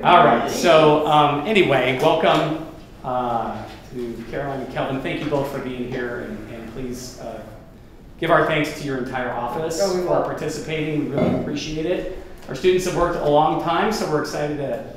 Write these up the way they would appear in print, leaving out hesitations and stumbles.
All right, so anyway, welcome to Caroline and Kelvin. Thank you both for being here, and please give our thanks to your entire office for participating. We really appreciate it. Our students have worked a long time, so we're excited to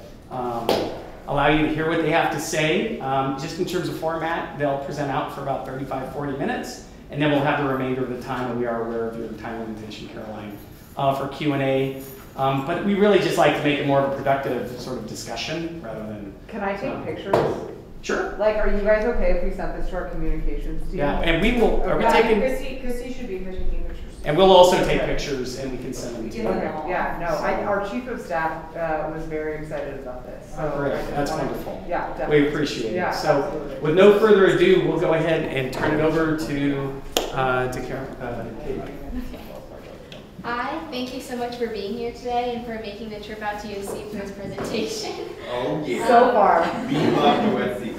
allow you to hear what they have to say. Just in terms of format, they'll present out for about 35-40 minutes, and then we'll have the remainder of the time, and we are aware of your time limitation, Caroline, for Q&A. But we really just like to make it more of a productive sort of discussion rather than... Can I take pictures? Sure. Like, are you guys okay if we sent this to our communications team? Yeah, and we will... Are we taking... Chrissy should be taking pictures. And we'll also take pictures and we can send them to you. Okay, yeah, no, our chief of staff was very excited about this. So great, that's wonderful. Yeah, definitely. We appreciate it. So absolutely. With no further ado, we'll go ahead and turn it over to Kate. Hi, thank you so much for being here today and for making the trip out to USC for this presentation. Oh yeah. So far. We love USC.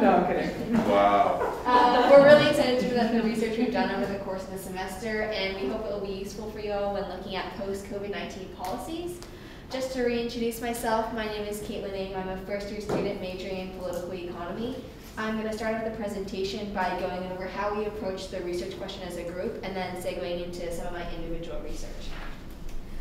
No, I'm kidding. Wow. We're really excited to present the research we've done over the course of the semester, and we hope it will be useful for you all when looking at post-COVID-19 policies. Just to reintroduce myself, my name is Caitlin Ng. I'm a first-year student majoring in political economy. I'm going to start out the presentation by going over how we approach the research question as a group, and then segueing into some of my individual research.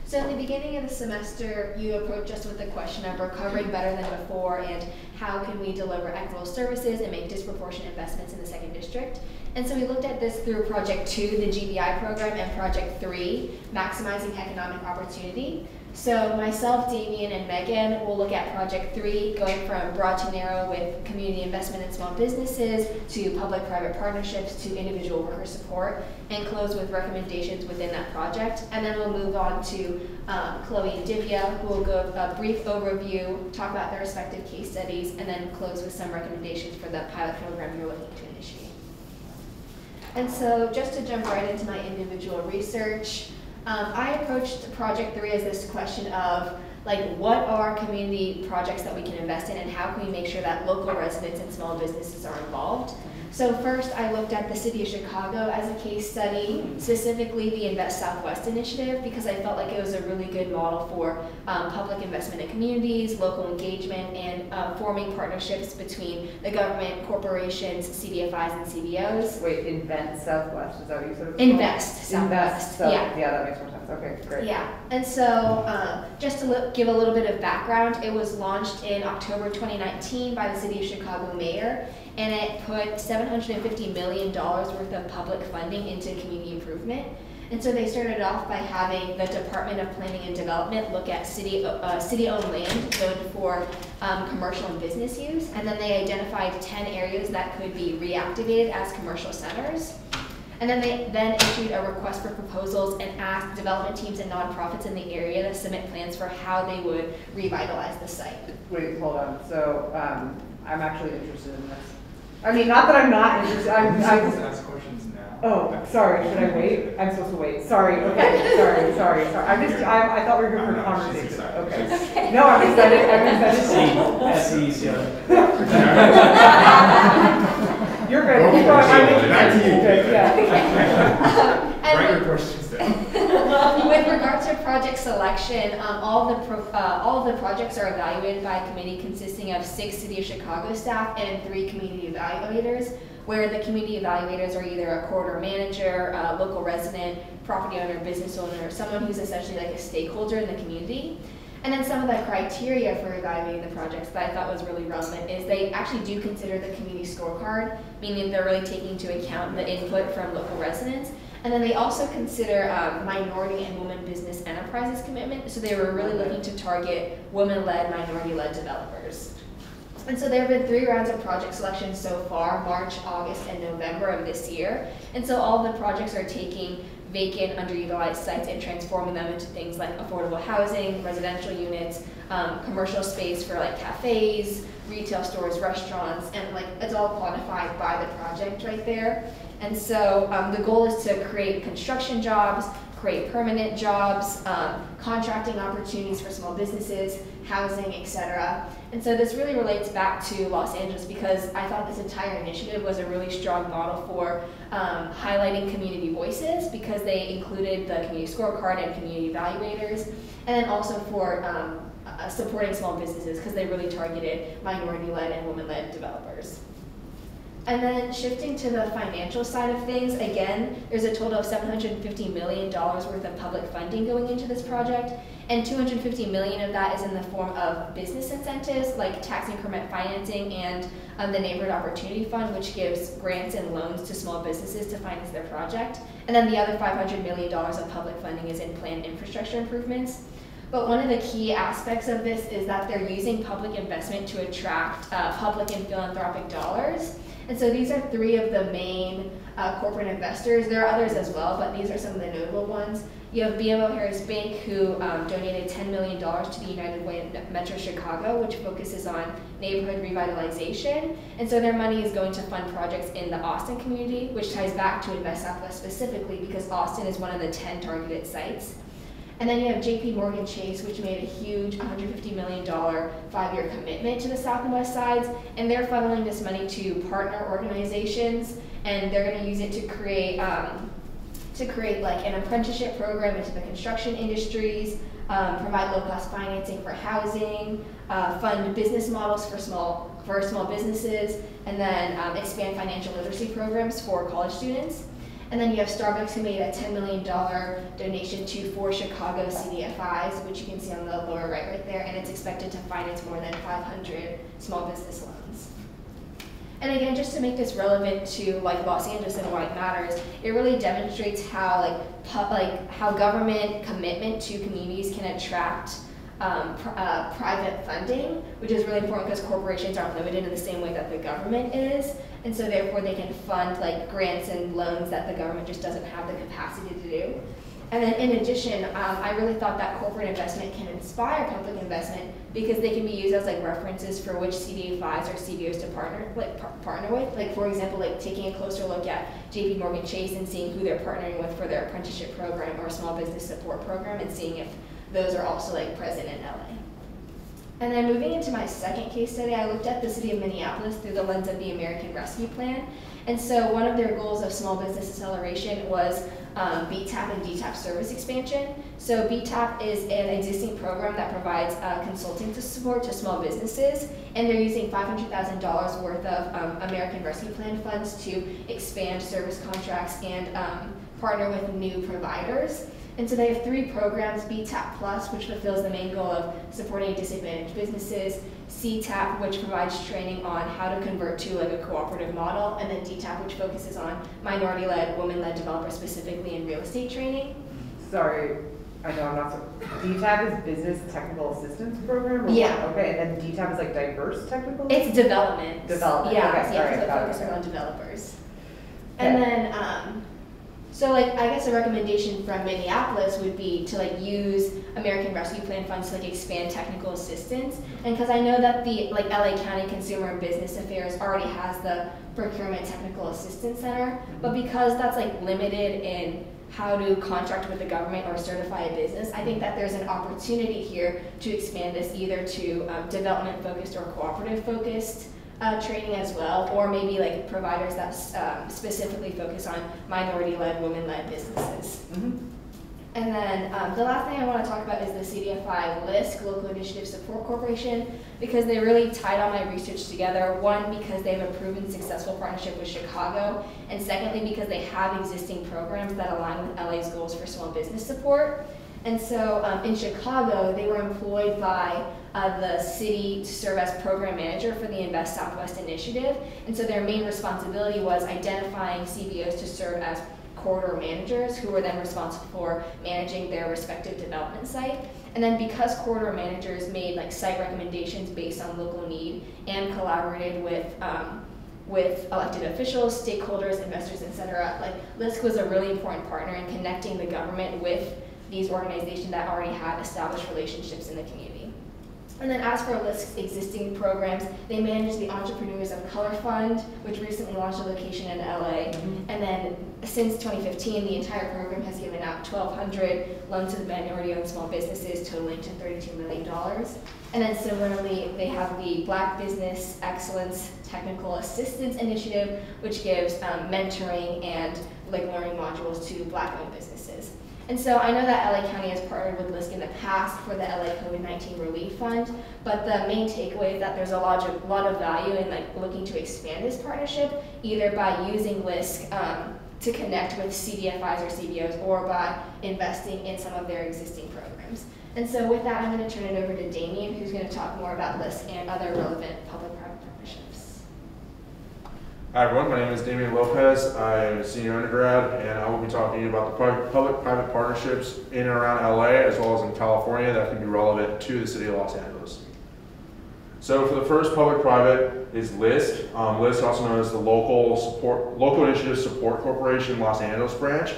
So in the beginning of the semester, you approach us with the question of recovering better than before and how can we deliver equitable services and make disproportionate investments in the second district. And so we looked at this through Project 2, the GBI program, and Project 3, maximizing economic opportunity. So myself, Damien, and Megan will look at Project 3, going from broad to narrow with community investment in small businesses, to public-private partnerships, to individual worker support, and close with recommendations within that project. And then we'll move on to Chloe and Divya, who will go a brief overview, talk about their respective case studies, and then close with some recommendations for the pilot program you're looking to initiate. And so just to jump right into my individual research, I approached Project 3 as this question of, like, what are community projects that we can invest in and how can we make sure that local residents and small businesses are involved? So first, I looked at the City of Chicago as a case study, specifically the Invest Southwest initiative, because I felt like it was a really good model for public investment in communities, local engagement, and forming partnerships between the government, corporations, CDFIs, and CBOs. Wait, Invest Southwest, is that what you said? Invest Southwest, yeah, that makes more sense. Okay, great. Yeah, and so just to give a little bit of background, it was launched in October 2019 by the City of Chicago mayor, and it put $750 million worth of public funding into community improvement. And so they started off by having the Department of Planning and Development look at city-owned land zoned for commercial and business use, and then they identified 10 areas that could be reactivated as commercial centers. And then they issued a request for proposals and asked development teams and nonprofits in the area to submit plans for how they would revitalize the site. Wait, hold on. So I'm actually interested in this. I mean, not that I'm not interested. I'm ask questions now. Oh, sorry. Should I wait? I'm supposed to wait. Sorry. Okay. Sorry. I thought we were here for conversation. Okay. No, I'm excited. That's easy. You're good. Keep going. Write your questions down. With regard to project selection, all of the projects are evaluated by a committee consisting of 6 City of Chicago staff and 3 community evaluators, where the community evaluators are either a corridor manager, a local resident, property owner, business owner, someone who's essentially like a stakeholder in the community. And then some of the criteria for evaluating the projects that I thought was really relevant is they actually do consider the community scorecard, meaning they're really taking into account the input from local residents. And then they also consider minority and women business enterprises commitment. So they were really looking to target women-led, minority-led developers. And so there have been 3 rounds of project selection so far, March, August, and November of this year. And so all of the projects are taking vacant, underutilized sites and transforming them into things like affordable housing, residential units, commercial space for like cafes, retail stores, restaurants, and like it's all quantified by the project right there. And so the goal is to create construction jobs, create permanent jobs, contracting opportunities for small businesses, housing, etc. And so this really relates back to Los Angeles because I thought this entire initiative was a really strong model for highlighting community voices because they included the community scorecard and community evaluators, and then also for supporting small businesses because they really targeted minority-led and women-led developers. And then shifting to the financial side of things, again, there's a total of $750 million worth of public funding going into this project, and $250 million of that is in the form of business incentives like tax increment financing and the Neighborhood Opportunity Fund, which gives grants and loans to small businesses to finance their project. And then the other $500 million of public funding is in planned infrastructure improvements. But one of the key aspects of this is that they're using public investment to attract public and philanthropic dollars. And so these are three of the main corporate investors. There are others as well, but these are some of the notable ones. You have BMO Harris Bank, who donated $10 million to the United Way in Metro Chicago, which focuses on neighborhood revitalization. And so their money is going to fund projects in the Austin community, which ties back to Invest Southwest specifically because Austin is one of the 10 targeted sites. And then you have JP Chase, which made a huge $150 million 5-year commitment to the South and West sides, and they're funneling this money to partner organizations, and they're going to use it to create like an apprenticeship program into the construction industries, provide low-cost financing for housing, fund business models for small businesses, and then expand financial literacy programs for college students. And then you have Starbucks, who made a $10 million donation to 4 Chicago CDFIs, which you can see on the lower right there, and it's expected to finance more than 500 small business loans. And again, just to make this relevant to like Los Angeles and why it matters, it really demonstrates how how government commitment to communities can attract private funding, which is really important because corporations aren't limited in the same way that the government is, and so therefore they can fund like grants and loans that the government just doesn't have the capacity to do. And then in addition, I really thought that corporate investment can inspire public investment because they can be used as like references for which CDFIs or CBOs to partner with. Like for example, like taking a closer look at JP Chase and seeing who they're partnering with for their apprenticeship program or small business support program, and seeing if those are also like present in LA. And then moving into my second case study, I looked at the city of Minneapolis through the lens of the American Rescue Plan. And so one of their goals of small business acceleration was BTAP and DTAP service expansion. So BTAP is an existing program that provides consulting support to small businesses, and they're using $500,000 worth of American Rescue Plan funds to expand service contracts and partner with new providers. And so they have 3 programs: BTAP Plus, which fulfills the main goal of supporting disadvantaged businesses; CTAP, which provides training on how to convert to like a cooperative model; and then DTAP, which focuses on minority-led, women-led developers, specifically in real estate training. Sorry, I know I'm not so. DTAP is Business Technical Assistance Program? Or Yeah. What? Okay, and then DTAP is like diverse technical? It's development. Development. Yeah, Okay, yeah, sorry, so got focusing it. on developers. And then, so like I guess a recommendation from Minneapolis would be to like use American Rescue Plan funds to like expand technical assistance. And because I know that the like LA County Consumer and Business Affairs already has the Procurement Technical Assistance Center, but because that's like limited in how to contract with the government or certify a business, I think that there's an opportunity here to expand this either to development focused or cooperative focused training as well, or maybe like providers that specifically focus on minority-led, women-led businesses. Mm-hmm. And then the last thing I want to talk about is the CDFI LISC, Local Initiative Support Corporation, because they really tied all my research together. One, because they have a proven successful partnership with Chicago, and secondly, because they have existing programs that align with LA's goals for small business support. And so in Chicago, they were employed by the city to serve as program manager for the Invest Southwest initiative. And so their main responsibility was identifying CBOs to serve as corridor managers, who were then responsible for managing their respective development site. And then because corridor managers made like site recommendations based on local need and collaborated with elected officials, stakeholders, investors, etc., like LISC was a really important partner in connecting the government with these organizations that already had established relationships in the community. And then as for LISC's existing programs, they manage the Entrepreneurs of Color Fund, which recently launched a location in LA. Mm-hmm. And then since 2015, the entire program has given out 1,200 loans to the minority-owned small businesses, totaling to $32 million. And then similarly, they have the Black Business Excellence Technical Assistance Initiative, which gives mentoring and like learning modules to Black-owned businesses. And so I know that LA County has partnered with LISC in the past for the LA COVID-19 Relief Fund, but the main takeaway is that there's a lot of value in like looking to expand this partnership, either by using LISC to connect with CDFIs or CBOs, or by investing in some of their existing programs. And so with that, I'm going to turn it over to Damien, who's going to talk more about LISC and other relevant public-private partnerships. Hi everyone, my name is Damien Lopez. I am a senior undergrad, and I will be talking to you about the public-private partnerships in and around LA, as well as in California, that can be relevant to the city of Los Angeles. So for the first public-private is LISC. LISC, also known as the Local Initiative Support Corporation Los Angeles branch,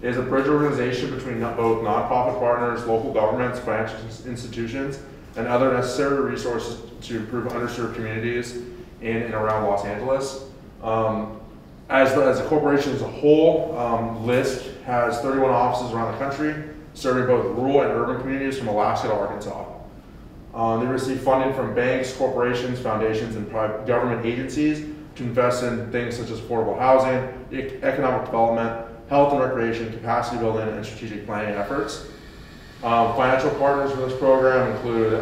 is a bridge organization between both nonprofit partners, local governments, financial institutions, and other necessary resources to improve underserved communities in and around Los Angeles. As a corporation as a whole, LISC has 31 offices around the country, serving both rural and urban communities from Alaska to Arkansas. They receive funding from banks, corporations, foundations, and private government agencies to invest in things such as affordable housing, economic development, health and recreation, capacity building, and strategic planning efforts. Financial partners for this program include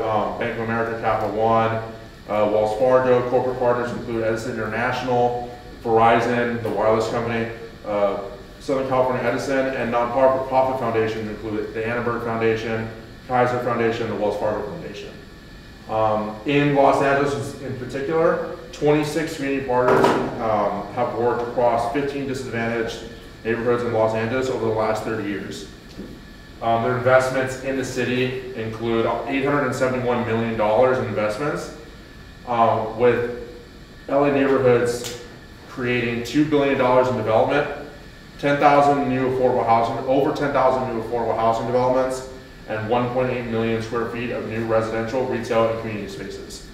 Bank of America, Capital One, Wells Fargo. Corporate partners include Edison International, Verizon, the wireless company, Southern California Edison, and nonprofit foundations include the Annenberg Foundation, Kaiser Foundation, and the Wells Fargo Foundation. In Los Angeles in particular, 26 community partners have worked across 15 disadvantaged neighborhoods in Los Angeles over the last 30 years. Their investments in the city include $871 million in investments, with LA neighborhoods creating $2 billion in development, over 10,000 new affordable housing developments, and 1.8 million square feet of new residential, retail, and community spaces.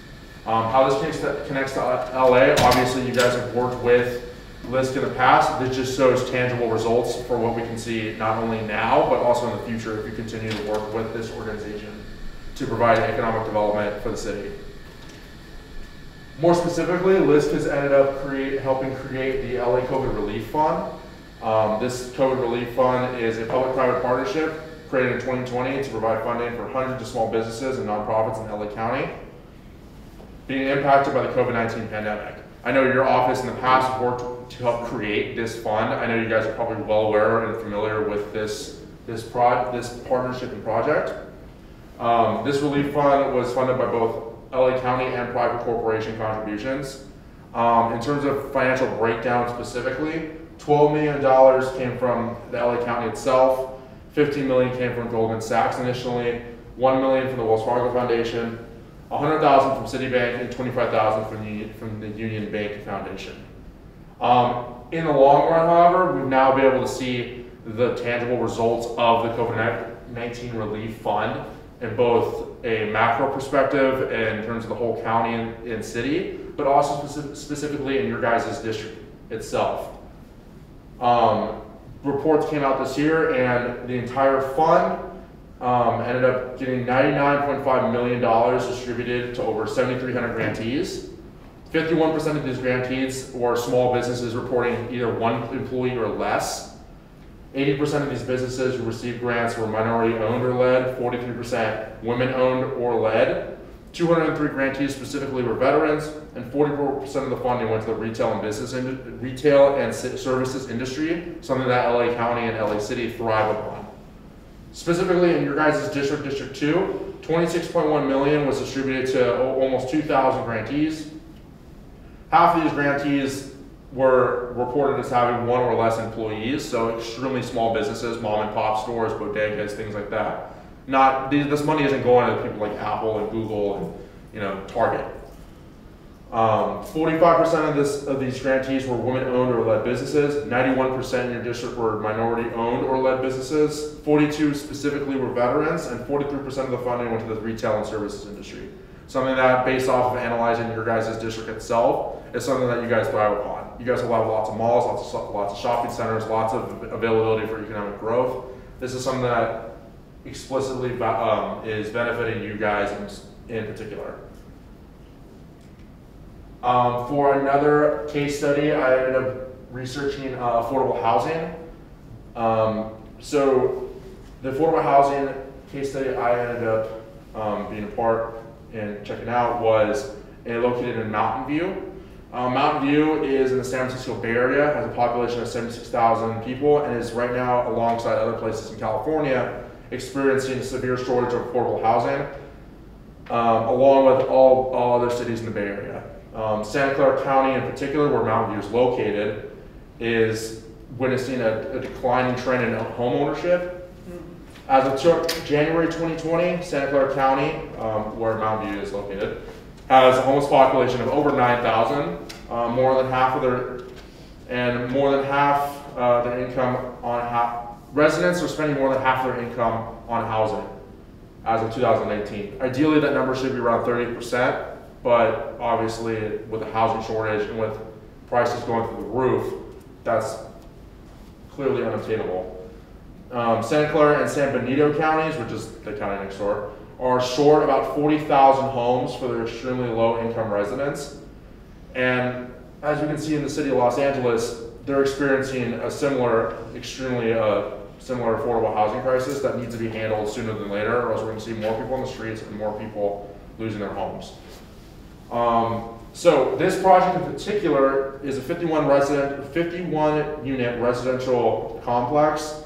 How this connects to LA, obviously you guys have worked with LISC in the past. This just shows tangible results for what we can see not only now, but also in the future if we continue to work with this organization to provide economic development for the city. More specifically, LISC has ended up helping create the LA COVID Relief Fund. This COVID Relief Fund is a public-private partnership created in 2020 to provide funding for hundreds of small businesses and nonprofits in LA County being impacted by the COVID-19 pandemic. I know your office in the past has worked to help create this fund. I know you guys are probably well aware and familiar with this partnership and project. This relief fund was funded by both LA County and private corporation contributions. In terms of financial breakdown specifically, $12 million came from the LA County itself, $15 million came from Goldman Sachs initially, $1 million from the Wells Fargo Foundation, $100,000 from Citibank, and $25,000 from the Union Bank Foundation. In the long run, however, we've now been able to see the tangible results of the COVID-19 Relief Fund in both a macro perspective in terms of the whole county and city, but also specifically in your guys' district itself. Reports came out this year, and the entire fund ended up getting $99.5 million distributed to over 7,300 grantees. 51% of these grantees were small businesses reporting either one employee or less. 80% of these businesses who received grants were minority-owned or led, 43% women-owned or led. 203 grantees specifically were veterans, and 44% of the funding went to the retail and services industry, something that LA County and LA City thrive upon. Specifically in your guys' district, District 2, $26.1 million was distributed to almost 2,000 grantees. Half of these grantees were reported as having one or less employees, so extremely small businesses, mom and pop stores, bodegas, things like that. This money isn't going to people like Apple and Google and Target. 45% of these grantees were women-owned or led businesses. 91% in your district were minority-owned or led businesses. 42 specifically were veterans, and 43% of the funding went to the retail and services industry. Something that, based off of analyzing your guys' district itself, is something that you guys thrive upon. You guys will have lots of malls, lots of shopping centers, lots of availability for economic growth. This is something that explicitly is benefiting you guys in particular. For another case study, I ended up researching affordable housing. So The affordable housing case study I ended up being a part and checking out was located in Mountain View. Mountain View is in the San Francisco Bay Area, has a population of 76,000 people, and is right now, alongside other places in California, experiencing a severe shortage of affordable housing, along with all other cities in the Bay Area. Santa Clara County in particular, where Mountain View is located, is witnessing a declining trend in home ownership. As of January 2020, Santa Clara County, where Mountain View is located, has a homeless population of over 9,000. More than half their income on residents are spending more than half their income on housing as of 2018. Ideally, that number should be around 30%, but obviously with the housing shortage and with prices going through the roof, that's clearly unobtainable. Santa Clara and San Benito counties, which is the county next door, are short about 40,000 homes for their extremely low income residents. And as you can see in the city of Los Angeles, they're experiencing a similar affordable housing crisis that needs to be handled sooner than later, or else we're going to see more people on the streets and more people losing their homes. So this project in particular is a 51 unit residential complex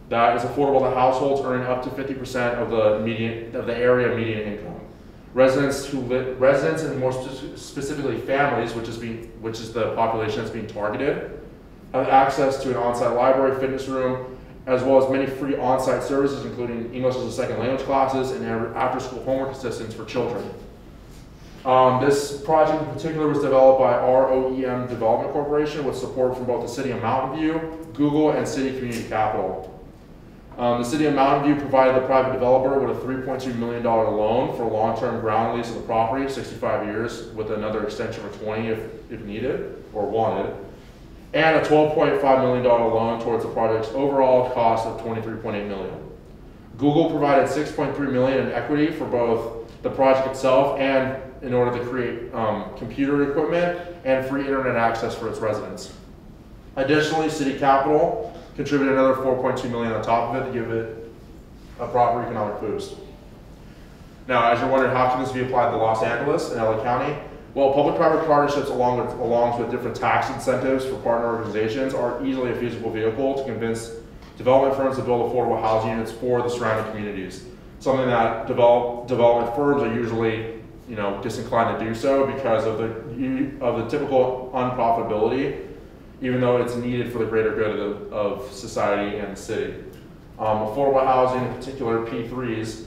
that is affordable to households earning up to 50% of the area median income. Residents and more specifically families, which is the population that's being targeted, have access to an on-site library, fitness room, as well as many free on-site services, including English as a second language classes and after-school homework assistance for children. This project in particular was developed by ROEM Development Corporation with support from both the City of Mountain View, Google, and City Community Capital. The City of Mountain View provided the private developer with a $3.2 million loan for a long-term ground lease of the property, 65 years, with another extension for 20 if needed or wanted, and a $12.5 million loan towards the project's overall cost of $23.8 million. Google provided $6.3 million in equity for both the project itself and in order to create computer equipment and free internet access for its residents. Additionally, City Capital contributed another $4.2 million on top of it to give it a proper economic boost. Now, as you're wondering, how can this be applied to Los Angeles and LA County? Well, public-private partnerships along with different tax incentives for partner organizations are easily a feasible vehicle to convince development firms to build affordable housing units for the surrounding communities. Something that development firms are usually disinclined to do so because of the typical unprofitability, even though it's needed for the greater good of society and the city. Affordable housing, in particular P3s,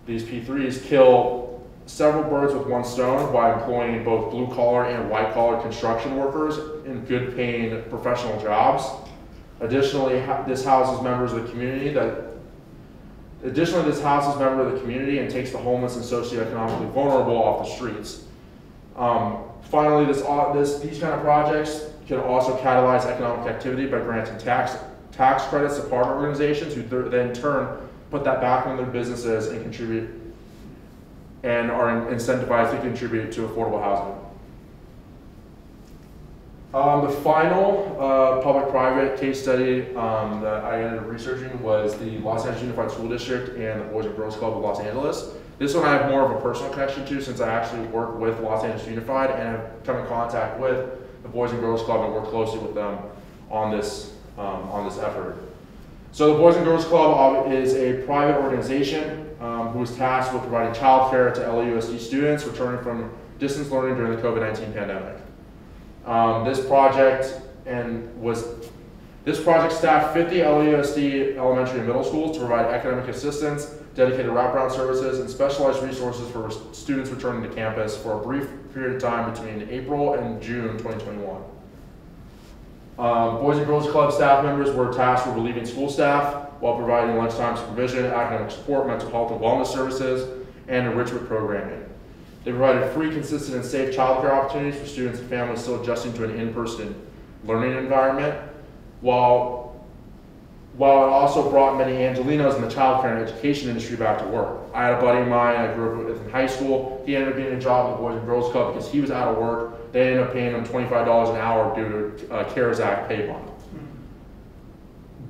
these P3s kill several birds with one stone by employing both blue-collar and white-collar construction workers in good-paying professional jobs. Additionally, this houses members of the community and takes the homeless and socioeconomically vulnerable off the streets. Finally, these kind of projects can also catalyze economic activity by granting tax credits to partner organizations who then in turn put that back into their businesses and contribute and are incentivized to contribute to affordable housing. The final public-private case study that I ended up researching was the Los Angeles Unified School District and the Boys and Girls Club of Los Angeles. This one I have more of a personal connection to since I actually work with Los Angeles Unified and have come in contact with the Boys and Girls Club and work closely with them on this effort. So the Boys and Girls Club is a private organization who is tasked with providing childcare to LAUSD students returning from distance learning during the COVID-19 pandemic. This project staffed 50 LAUSD elementary and middle schools to provide academic assistance, dedicated wraparound services, and specialized resources for students returning to campus for a brief period of time between April and June 2021. Boys and Girls Club staff members were tasked with relieving school staff while providing lunchtime supervision, academic support, mental health and wellness services, and enrichment programming. They provided free, consistent, and safe childcare opportunities for students and families still adjusting to an in-person learning environment, while it also brought many Angelinos in the childcare and education industry back to work. I had a buddy of mine I grew up with in high school. He ended up getting a job at the Boys and Girls Club because he was out of work. They ended up paying him $25 an hour due to a CARES Act pay bump.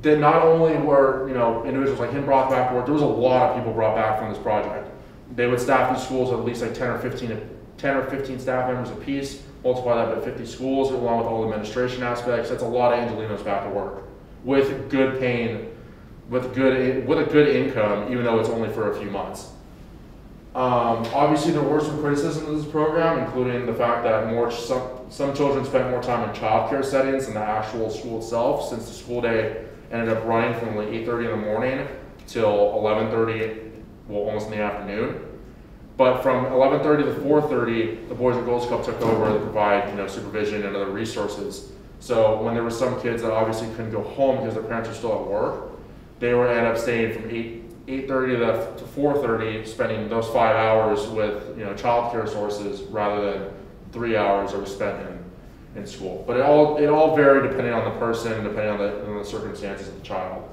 that not only were, individuals like him brought back to work, there was a lot of people brought back from this project. They would staff these schools at least like 10 or 15 staff members apiece, multiply that by 50 schools, along with all the administration aspects. That's a lot of Angelenos back to work with good paying, with a good income, even though it's only for a few months. Obviously, there were some criticisms of this program, including the fact that some children spent more time in childcare settings than the actual school itself, since the school day ended up running from like 8:30 in the morning till 11:30, well, almost in the afternoon. But from 11:30 to 4:30, the Boys and Girls Club took over to provide, supervision and other resources. So when there were some kids that obviously couldn't go home because their parents were still at work, they would end up staying from 8:30 to 4:30, spending those 5 hours with childcare sources rather than 3 hours that were spent in school. But it all varied depending on the person, depending on the circumstances of the child.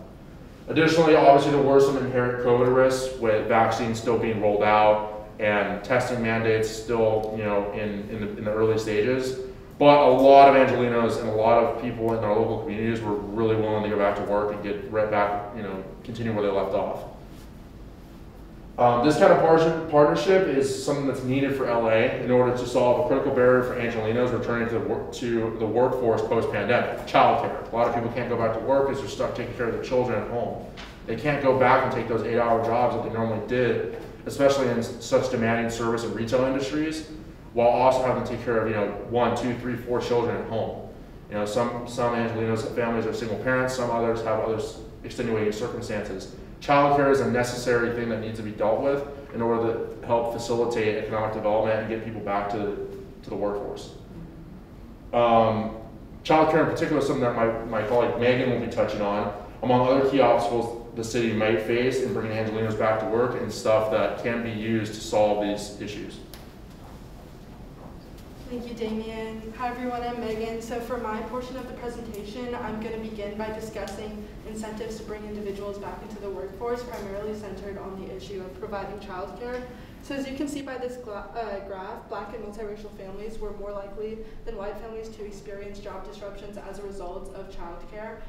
Additionally, obviously there were some inherent COVID risks with vaccines still being rolled out and testing mandates still in the early stages. But a lot of Angelenos and a lot of people in our local communities were really willing to go back to work and get right back, continue where they left off. This kind of partnership is something that's needed for LA in order to solve a critical barrier for Angelenos returning to the workforce post-pandemic, childcare. A lot of people can't go back to work because they're stuck taking care of their children at home. They can't go back and take those 8-hour jobs that they normally did, especially in such demanding service and retail industries, while also having to take care of 1, 2, 3, 4 children at home. Some Angelenos families are single parents, some others have other extenuating circumstances. Childcare is a necessary thing that needs to be dealt with in order to help facilitate economic development and get people back to the workforce. Childcare in particular is something that my colleague Megan will be touching on, among other key obstacles the city might face in bringing Angelenos back to work and stuff that can be used to solve these issues. Thank you, Damien. Hi everyone, I'm Megan. So for my portion of the presentation, I'm going to begin by discussing incentives to bring individuals back into the workforce, primarily centered on the issue of providing childcare. So as you can see by this graph, Black and multiracial families were more likely than white families to experience job disruptions as a result of childcare.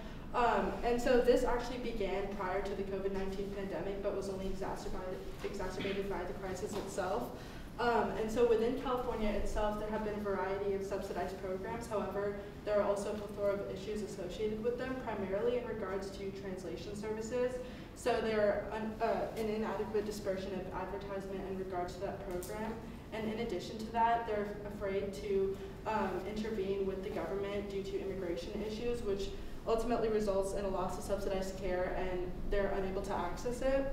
And so this actually began prior to the COVID-19 pandemic, but was only exacerbated by the crisis itself. And so within California itself, there have been a variety of subsidized programs. However, there are also a plethora of issues associated with them, primarily in regards to translation services. So there are an inadequate dispersion of advertisement in regards to that program. And in addition to that, they're afraid to intervene with the government due to immigration issues, which ultimately results in a loss of subsidized care, and they're unable to access it.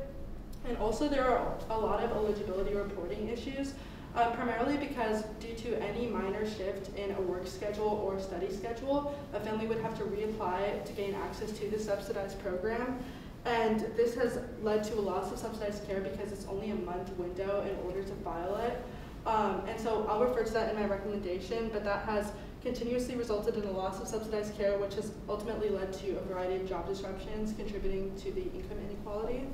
And also there are a lot of eligibility reporting issues, primarily because due to any minor shift in a work schedule or study schedule, a family would have to reapply to gain access to the subsidized program. And this has led to a loss of subsidized care because it's only a month window in order to file it. And so I'll refer to that in my recommendation, but that has continuously resulted in a loss of subsidized care, which has ultimately led to a variety of job disruptions, contributing to the income inequality.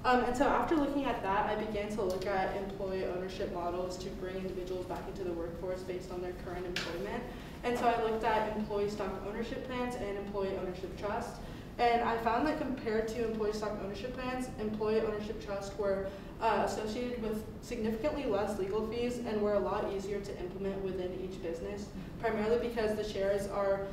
And so after looking at that, I began to look at employee ownership models to bring individuals back into the workforce based on their current employment. And so I looked at employee stock ownership plans and employee ownership trust. And I found that compared to employee stock ownership plans, employee ownership trusts were associated with significantly less legal fees and were a lot easier to implement within each business, primarily because the shares are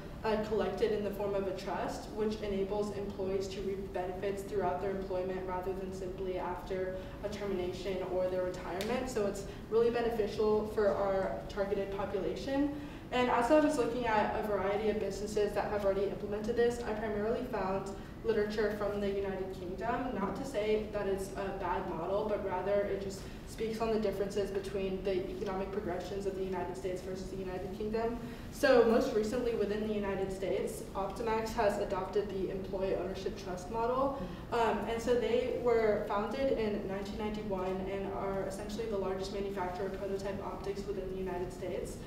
collected in the form of a trust, which enables employees to reap benefits throughout their employment rather than simply after a termination or their retirement. So it's really beneficial for our targeted population. And as I was looking at a variety of businesses that have already implemented this, I primarily found literature from the United Kingdom. Not to say that it's a bad model, but rather it just speaks on the differences between the economic progressions of the United States versus the United Kingdom. So most recently within the United States, Optimax has adopted the employee ownership trust model. And so they were founded in 1991 and are essentially the largest manufacturer of prototype optics within the United States.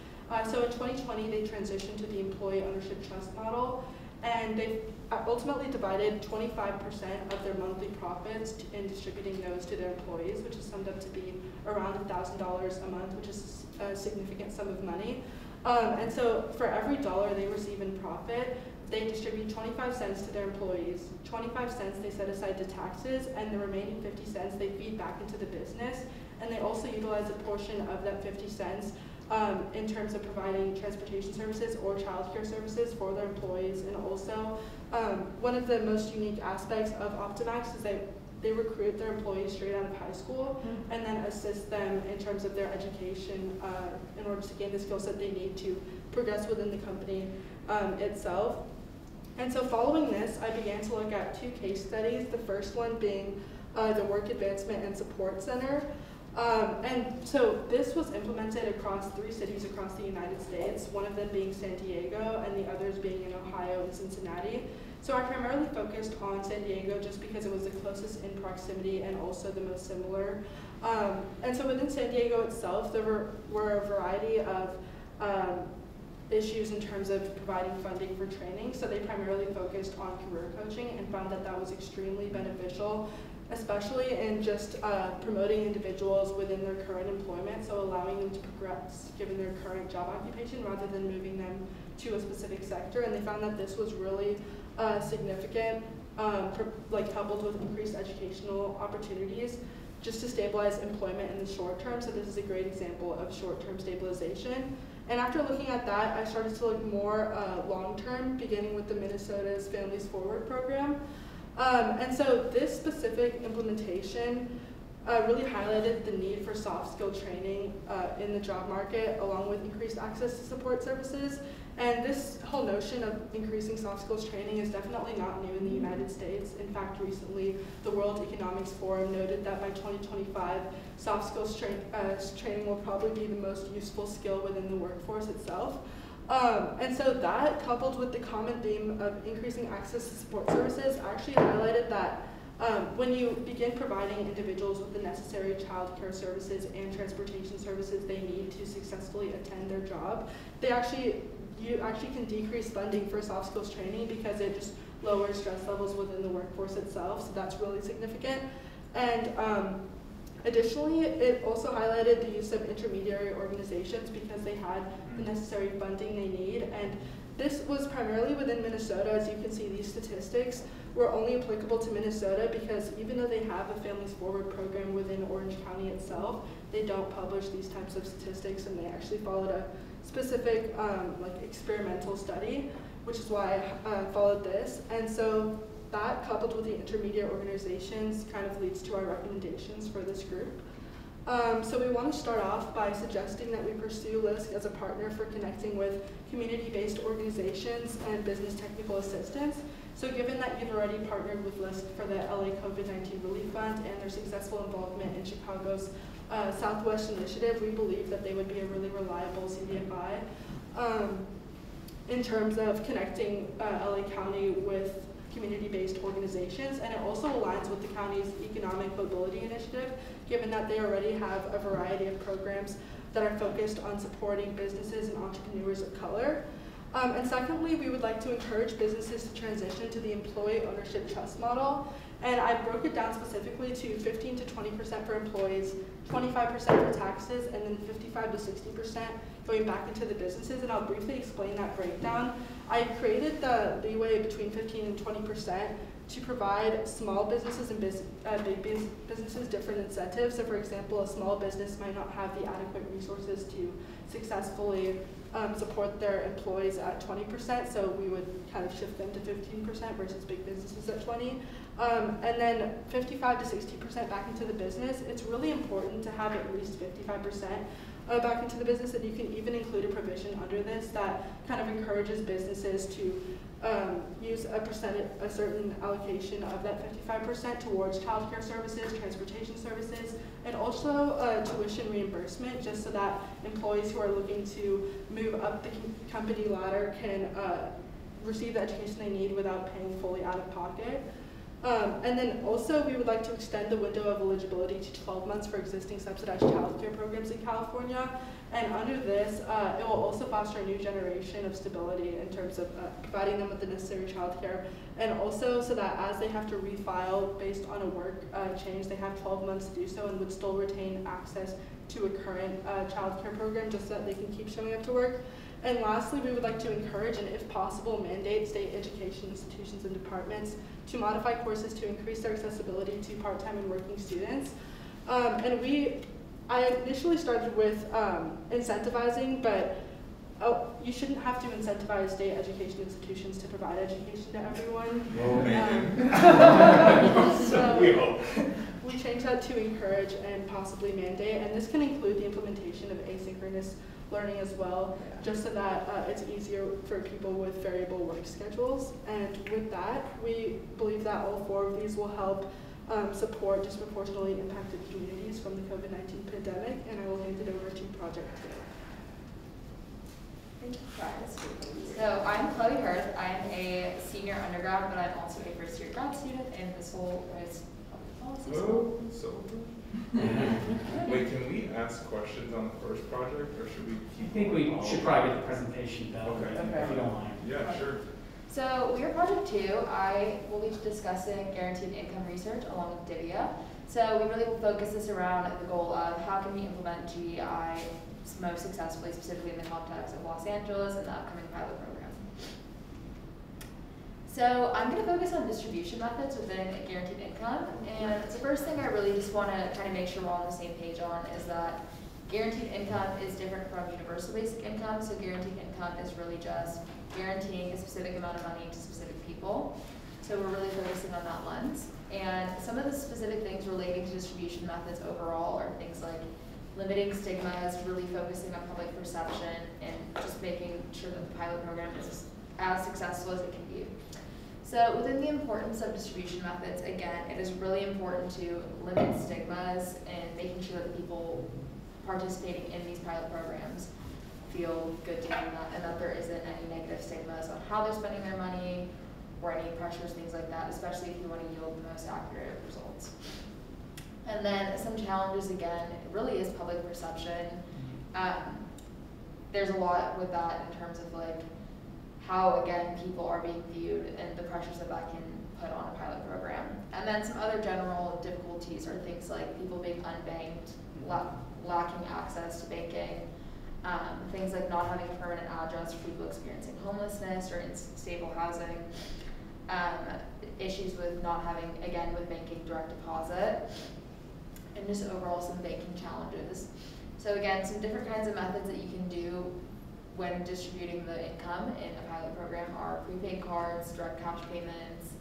So in 2020, they transitioned to the employee ownership trust model, and they ultimately divided 25% of their monthly profits in distributing those to their employees, which is summed up to be around $1,000 a month, which is a significant sum of money. And so for every dollar they receive in profit, they distribute 25 cents to their employees, 25 cents they set aside to taxes, and the remaining 50 cents they feed back into the business. And they also utilize a portion of that 50 cents in terms of providing transportation services or childcare services for their employees. And also, one of the most unique aspects of Optimax is they recruit their employees straight out of high school and then assist them in terms of their education in order to gain the skills that they need to progress within the company itself. And so following this, I began to look at 2 case studies, the first one being the Work Advancement and Support Center. And so this was implemented across 3 cities across the United States, one of them being San Diego and the others being in Ohio and Cincinnati. So I primarily focused on San Diego just because it was the closest in proximity and also the most similar. And so within San Diego itself, there were a variety of issues in terms of providing funding for training. So they primarily focused on career coaching and found that that was extremely beneficial, especially in just promoting individuals within their current employment, so allowing them to progress given their current job occupation rather than moving them to a specific sector. And they found that this was really significant, coupled with increased educational opportunities just to stabilize employment in the short term. So this is a great example of short-term stabilization. And after looking at that, I started to look more long-term, beginning with the Minnesota's Families Forward program. And so this specific implementation really highlighted the need for soft skill training in the job market, along with increased access to support services. And this whole notion of increasing soft skills training is definitely not new in the United States. In fact, recently, the World Economics Forum noted that by 2025, soft skills training will probably be the most useful skill within the workforce itself. And so that, coupled with the common theme of increasing access to support services, actually highlighted that when you begin providing individuals with the necessary child care services and transportation services they need to successfully attend their job, you actually can decrease funding for soft skills training because it just lowers stress levels within the workforce itself, so that's really significant. And additionally, it also highlighted the use of intermediary organizations because they had the necessary funding they need. And this was primarily within Minnesota. As you can see, these statistics were only applicable to Minnesota because even though they have a Families Forward program within Orange County itself, they don't publish these types of statistics, and they actually followed a specific experimental study, which is why I followed this. And so that, coupled with the intermediate organizations, kind of leads to our recommendations for this group. So we want to start off by suggesting that we pursue LISC as a partner for connecting with community-based organizations and business technical assistance. So given that you've already partnered with LISC for the LA COVID-19 Relief Fund and their successful involvement in Chicago's Southwest Initiative, we believe that they would be a really reliable CDFI in terms of connecting LA County with community-based organizations, and it also aligns with the county's economic mobility initiative, given that they already have a variety of programs that are focused on supporting businesses and entrepreneurs of color. And secondly, we would like to encourage businesses to transition to the employee ownership trust model. And I broke it down specifically to 15 to 20% for employees, 25% for taxes, and then 55 to 60% going back into the businesses. And I'll briefly explain that breakdown. I created the leeway between 15 and 20% to provide small businesses and big businesses different incentives. So for example, a small business might not have the adequate resources to successfully support their employees at 20%, so we would kind of shift them to 15% versus big businesses at 20%. And then 55 to 60% back into the business. It's really important to have at least 55% back into the business, and you can even include a provision under this that kind of encourages businesses to use a certain allocation of that 55% towards childcare services, transportation services, and also tuition reimbursement, just so that employees who are looking to move up the company ladder can receive the education they need without paying fully out of pocket. And then also we would like to extend the window of eligibility to 12 months for existing subsidized child care programs in California. And under this, it will also foster a new generation of stability in terms of providing them with the necessary child care. And also so that as they have to refile based on a work change, they have 12 months to do so and would still retain access to a current child care program just so that they can keep showing up to work. And lastly, we would like to encourage and, if possible, mandate state education institutions and departments to modify courses to increase their accessibility to part-time and working students. I initially started with incentivizing, but you shouldn't have to incentivize state education institutions to provide education to everyone. So we changed that to encourage and possibly mandate, and this can include the implementation of asynchronous learning as well, just so that it's easier for people with variable work schedules. And with that, we believe that all 4 of these will help support disproportionately impacted communities from the COVID-19 pandemic, and I will hand it over to Project today. So I'm Chloe Hirth. I'm a senior undergrad, but I'm also a first-year grad student in the Seoul Policy School. Wait, can we ask questions on the first project, or should we keep? I think we should probably get the presentation done, if you don't mind. Yeah, sure. So we are Project 2. I will be discussing guaranteed income research along with Divya. So we really will focus this around the goal of how can we implement GEI most successfully, specifically in the context of Los Angeles and the upcoming pilot program. So I'm going to focus on distribution methods within guaranteed income, and the first thing I really just want to kind of make sure we're all on the same page on is that guaranteed income is different from universal basic income. So guaranteed income is really just guaranteeing a specific amount of money to specific people. So we're really focusing on that lens. And some of the specific things relating to distribution methods overall are things like limiting stigmas, really focusing on public perception, and just making sure that the pilot program is as successful as it can be. So within the importance of distribution methods, again, it is really important to limit stigmas and making sure that the people participating in these pilot programs feel good doing that, and that there isn't any negative stigmas on how they're spending their money or any pressures, things like that, especially if you want to yield the most accurate results. And then some challenges, again, it really is public perception. There's a lot with that in terms of like how, again, people are being viewed and the pressures that that can put on a pilot program. And then some other general difficulties are things like people being unbanked, lacking access to banking, things like not having a permanent address for people experiencing homelessness or unstable housing, issues with not having, again, with banking direct deposit, and just overall some banking challenges. So again, some different kinds of methods that you can do when distributing the income in a pilot program are prepaid cards, direct cash payments,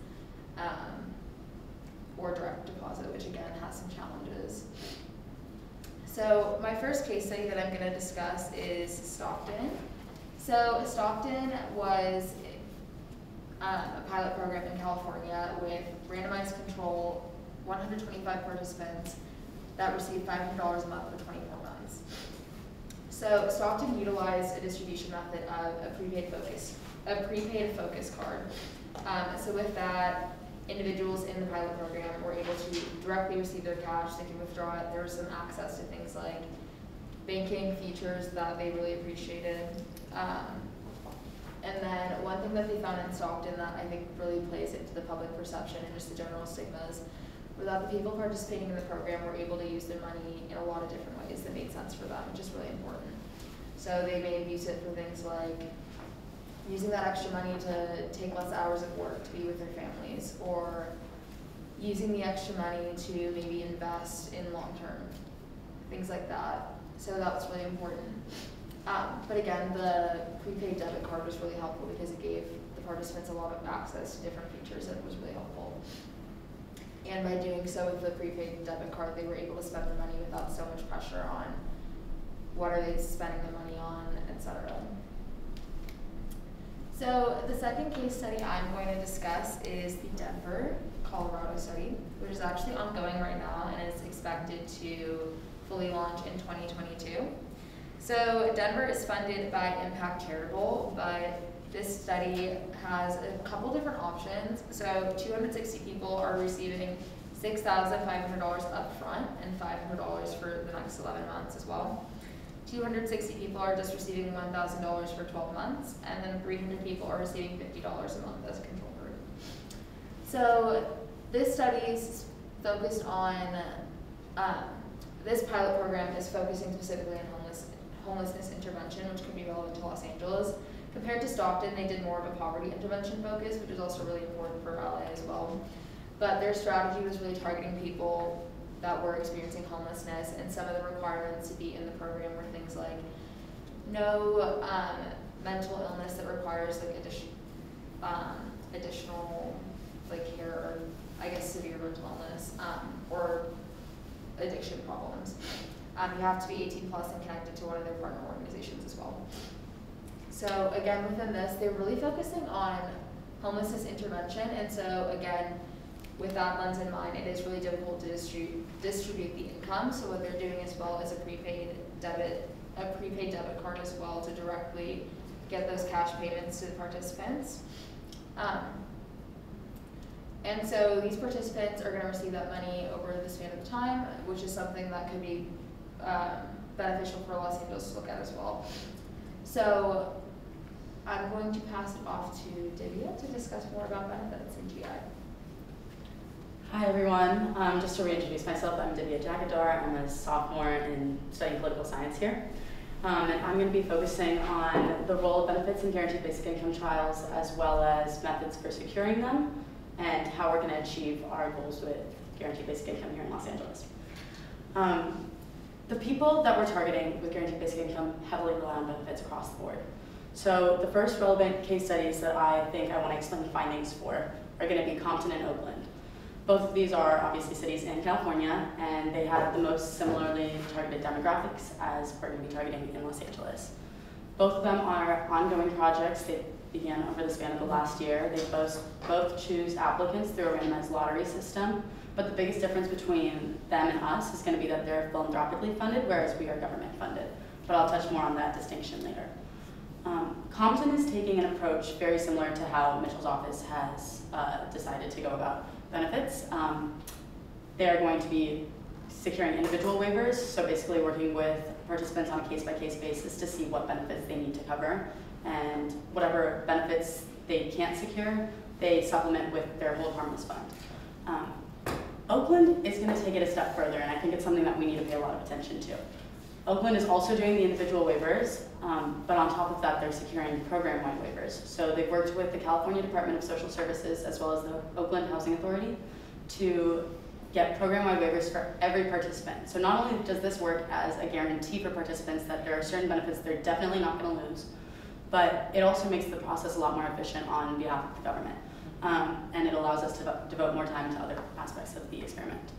or direct deposit, which again has some challenges. So my first case study that I'm going to discuss is Stockton. So Stockton was a pilot program in California with randomized control, 125 participants that received $500 a month for 24 months. So Stockton utilized a distribution method of a prepaid focus card. So with that, individuals in the pilot program were able to directly receive their cash, they can withdraw it. There was some access to things like banking features that they really appreciated. And then one thing that they found in Stockton that I think really plays into the public perception and just the general stigmas was that the people participating in the program were able to use their money in a lot of different ways that made sense for them, which is really important. So they may have used it for things like using that extra money to take less hours of work to be with their families, or using the extra money to maybe invest in long-term, things like that. So that was really important. But again, the prepaid debit card was really helpful because it gave the participants a lot of access to different features and it was really helpful. And by doing so with the prepaid debit card, they were able to spend their money without so much pressure on what are they spending their money on, etc. So the second case study I'm going to discuss is the Denver, Colorado study, which is actually ongoing right now and is expected to fully launch in 2022. So Denver is funded by Impact Charitable, but this study has a couple different options. So 260 people are receiving $6,500 up front and $500 for the next 11 months as well. 260 people are just receiving $1,000 for 12 months, and then 300 people are receiving $50 a month as a control group. So this study is focused on, this pilot program is focusing specifically on homelessness intervention, which could be relevant to Los Angeles. Compared to Stockton, they did more of a poverty intervention focus, which is also really important for LA as well. But their strategy was really targeting people that were experiencing homelessness, and some of the requirements to be in the program were things like no mental illness that requires like additional like care, or I guess severe mental illness, or addiction problems. You have to be 18 plus and connected to one of their partner organizations as well. So again, within this, they're really focusing on homelessness intervention, and so again, with that lens in mind, it is really difficult to distribute the income. So what they're doing as well is a prepaid debit card as well to directly get those cash payments to the participants. And so these participants are going to receive that money over the span of time, which is something that could be beneficial for Los Angeles to look at as well. So I'm going to pass it off to Divya to discuss more about benefits in GI. Hi everyone, just to reintroduce myself, I'm Divya Jagadar. I'm a sophomore in studying political science here. And I'm going to be focusing on the role of benefits in guaranteed basic income trials, as well as methods for securing them, and how we're going to achieve our goals with guaranteed basic income here in Los Angeles. The people that we're targeting with guaranteed basic income heavily rely on benefits across the board. So the first relevant case studies that I think I want to explain the findings for are going to be Compton and Oakland. Both of these are obviously cities in California, and they have the most similarly targeted demographics as we're going to be targeting in Los Angeles. Both of them are ongoing projects. They began over the span of the last year. They both choose applicants through a randomized lottery system, but the biggest difference between them and us is going to be that they're philanthropically funded, whereas we are government funded. But I'll touch more on that distinction later. Compton is taking an approach very similar to how Mitchell's office has decided to go about benefits. They are going to be securing individual waivers, so basically working with participants on a case-by-case basis to see what benefits they need to cover, and whatever benefits they can't secure, they supplement with their hold harmless fund. Oakland is going to take it a step further, and I think it's something that we need to pay a lot of attention to. Oakland is also doing the individual waivers, but on top of that, they're securing program-wide waivers. So they've worked with the California Department of Social Services as well as the Oakland Housing Authority to get program-wide waivers for every participant. So not only does this work as a guarantee for participants that there are certain benefits they're definitely not going to lose, but it also makes the process a lot more efficient on behalf of the government. And it allows us to devote more time to other aspects of the experiment.